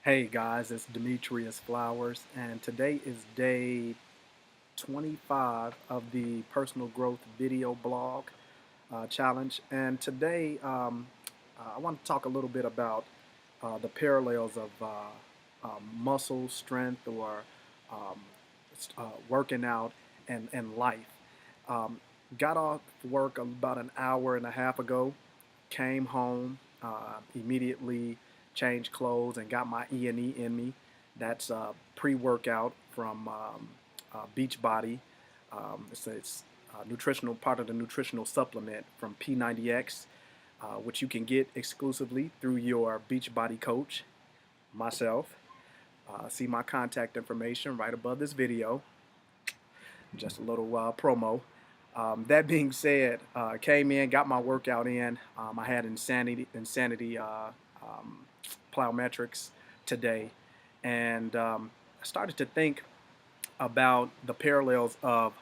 Hey guys, it's Demetrius Flowers, and today is day 25 of the personal growth video blog challenge. And today I want to talk a little bit about the parallels of muscle strength or um, working out and life. Um, got off work about an hour and a half ago, came home, immediately changed clothes and got my E&E in me. That's pre-workout from Beachbody. It's nutritional part of the nutritional supplement from P90X, which you can get exclusively through your Beachbody coach, myself. See my contact information right above this video. Just a little promo. That being said, came in, got my workout in. I had insanity plyometrics today, and I started to think about the parallels of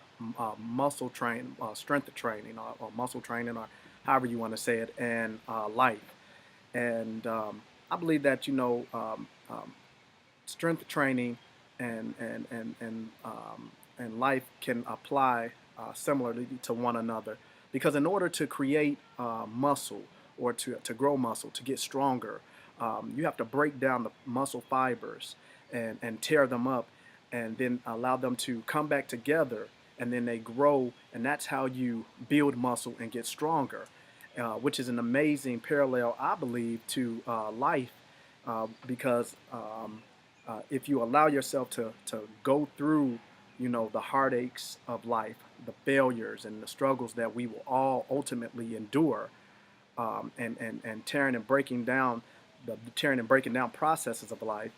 strength training, or muscle training, or however you want to say it, and life. And I believe that strength training and life can apply similarly to one another, because in order to create muscle, or to grow muscle, to get stronger, you have to break down the muscle fibers and tear them up, and then allow them to come back together, and then they grow, and that's how you build muscle and get stronger, which is an amazing parallel, I believe, to life, because if you allow yourself to go through, the heartaches of life, the failures and the struggles that we will all ultimately endure, and tearing and breaking down processes of life,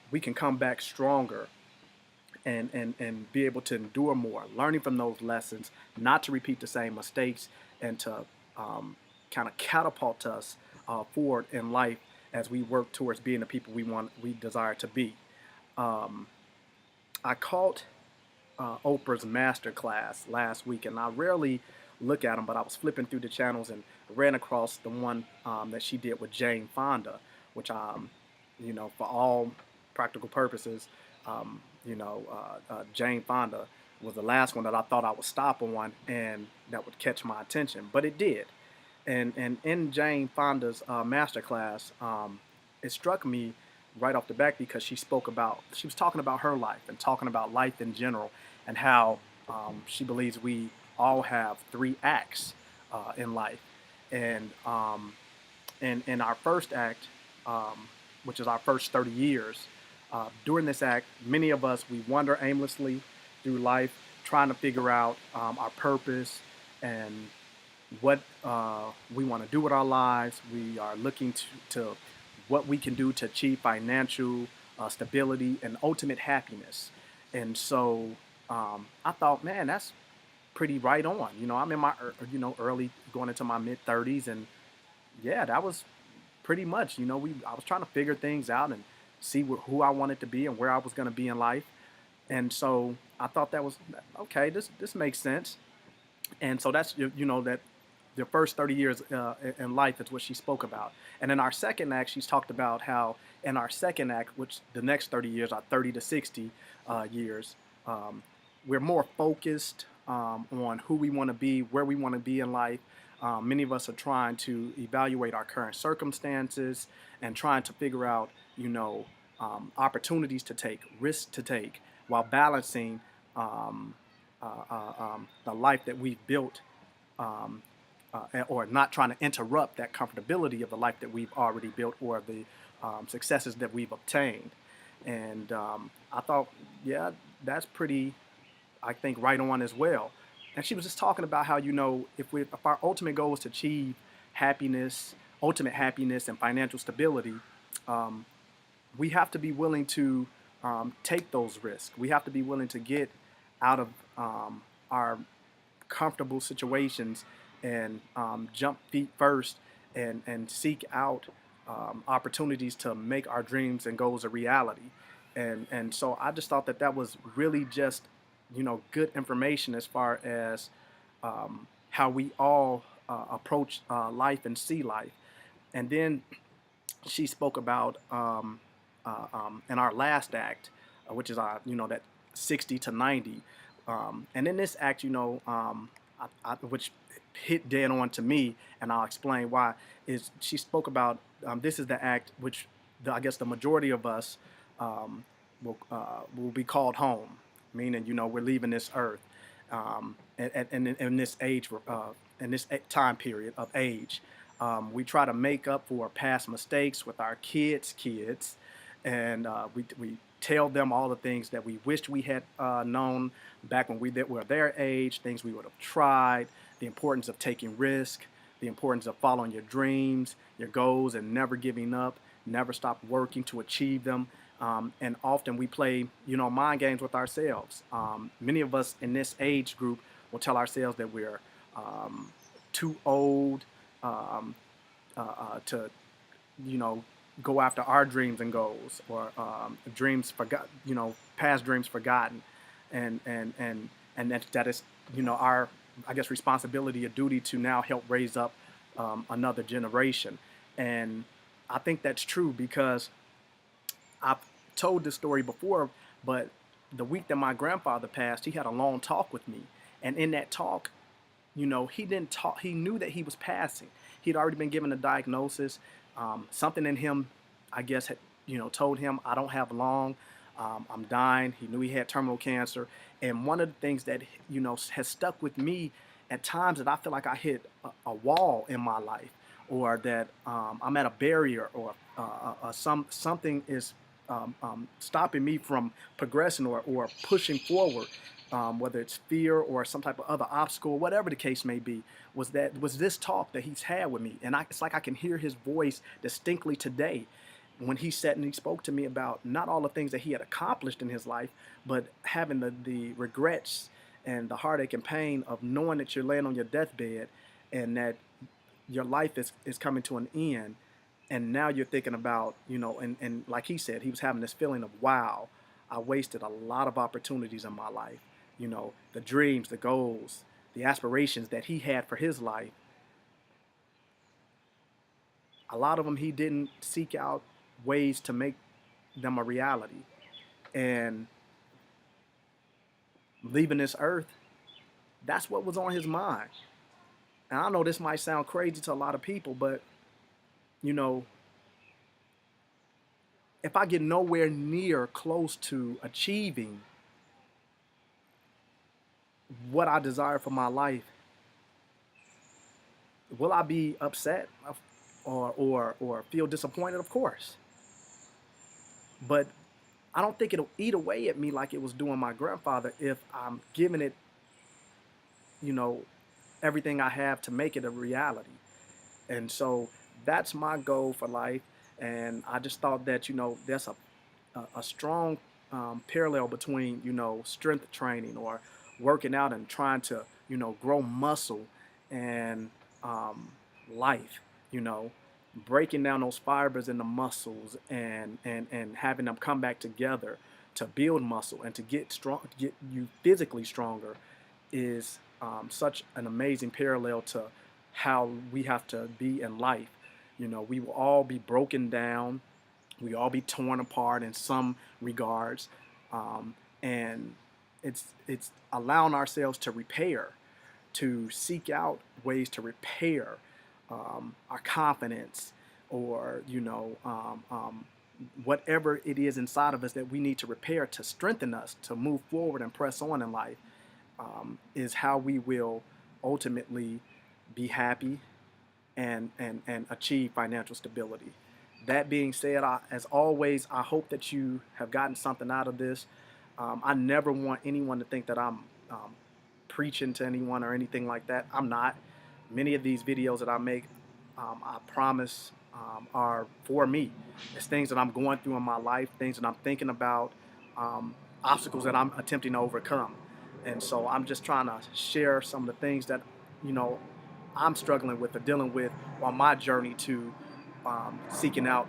we can come back stronger and be able to endure more, learning from those lessons, not to repeat the same mistakes, and to kind of catapult us forward in life as we work towards being the people we desire to be. Um, I caught Oprah's master class last week, and I rarely look at them, but I was flipping through the channels and ran across the one that she did with Jane Fonda, which, for all practical purposes, Jane Fonda was the last one that I thought I would stop on and that would catch my attention, but it did. And in Jane Fonda's masterclass, it struck me right off the back, because she was talking about her life and talking about life in general, and how she believes we all have three acts in life. And in our first act, which is our first 30 years, during this act, many of us, we wander aimlessly through life, trying to figure out our purpose and what we want to do with our lives. We are looking to what we can do to achieve financial stability and ultimate happiness. And so I thought, man, that's pretty right on. I'm in my early, going into my mid 30s, and yeah, that was pretty much. I was trying to figure things out and see who I wanted to be and where I was going to be in life. And so I thought that was okay. This makes sense. And so that's, that the first 30 years in life is what she spoke about. And in our second act, she's talked about how in our second act, which the next 30 years are 30 to 60 years, we're more focused on who we want to be, where we want to be in life. Many of us are trying to evaluate our current circumstances and trying to figure out, opportunities to take, risks to take, while balancing the life that we've built, or not trying to interrupt that comfortability of the life that we've already built, or the successes that we've obtained. And I thought, yeah, that's pretty, I think, right on as well. And she was just talking about how, if our ultimate goal is to achieve happiness, ultimate happiness and financial stability, um, we have to be willing to take those risks. We have to be willing to get out of our comfortable situations and jump feet first, and seek out opportunities to make our dreams and goals a reality. And so I just thought that that was really just, good information as far as how we all approach life and see life. And then she spoke about in our last act, which is our, that 60 to 90. And in this act, which hit dead on to me, and I'll explain why, is she spoke about this is the act which I guess the majority of us um, will be called home, meaning we're leaving this earth, and in this age, in this time period of age. We try to make up for past mistakes with our kids, and we tell them all the things that we wished we had known back when we were their age, things we would have tried, the importance of taking risk, the importance of following your dreams, your goals, and never giving up, never stop working to achieve them. And often we play, mind games with ourselves. Many of us in this age group will tell ourselves that we're too old to, you know, go after our dreams and goals, or dreams forgot, past dreams forgotten, and that is, our, I guess, responsibility, a duty to now help raise up another generation. And I think that's true because I've told this story before, but the week that my grandfather passed, he had a long talk with me. And in that talk, he didn't talk, he knew that he was passing. He'd already been given a diagnosis. Something in him, I guess, had, told him, I don't have long. I'm dying. He knew he had terminal cancer. And one of the things that, has stuck with me at times that I feel like I hit a wall in my life, or that I'm at a barrier, or something is stopping me from progressing, or pushing forward, whether it's fear or some type of other obstacle, whatever the case may be, was this talk that he's had with me. And it's like I can hear his voice distinctly today, when he sat and he spoke to me about not all the things that he had accomplished in his life, but having the regrets and the heartache and pain of knowing that you're laying on your deathbed, and that your life is coming to an end. And now you're thinking about, and like he said, he was having this feeling of, wow, I wasted a lot of opportunities in my life. The dreams, the goals, the aspirations that he had for his life, a lot of them he didn't seek out ways to make them a reality. And leaving this earth, that's what was on his mind. And I know this might sound crazy to a lot of people, but you know, if I get nowhere near close to achieving what I desire for my life, will I be upset, or feel disappointed? Of course. But I don't think it'll eat away at me like it was doing my grandfather if I'm giving it, you know, everything I have to make it a reality. And so that's my goal for life. And I just thought that, there's a strong parallel between, strength training, or working out and trying to, grow muscle, and life, you know, breaking down those fibers in the muscles, and having them come back together to build muscle and to get strong, get you physically stronger, is such an amazing parallel to how we have to be in life. We will all be broken down. We all be torn apart in some regards, and it's allowing ourselves to repair, to seek out ways to repair our confidence, or whatever it is inside of us that we need to repair to strengthen us to move forward and press on in life, is how we will ultimately be happy and achieve financial stability. That being said, as always, I hope that you have gotten something out of this. I never want anyone to think that I'm preaching to anyone or anything like that. I'm not. Many of these videos that I make, I promise, are for me. It's things that I'm going through in my life, things that I'm thinking about, obstacles that I'm attempting to overcome. And so I'm just trying to share some of the things that, you know, I'm struggling with or dealing with on my journey to seeking out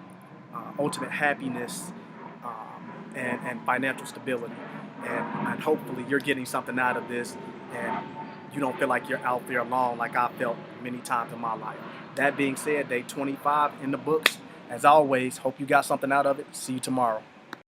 ultimate happiness, and financial stability. And hopefully you're getting something out of this, and you don't feel like you're out there alone like I felt many times in my life. That being said, day 25 in the books. As always, hope you got something out of it. See you tomorrow.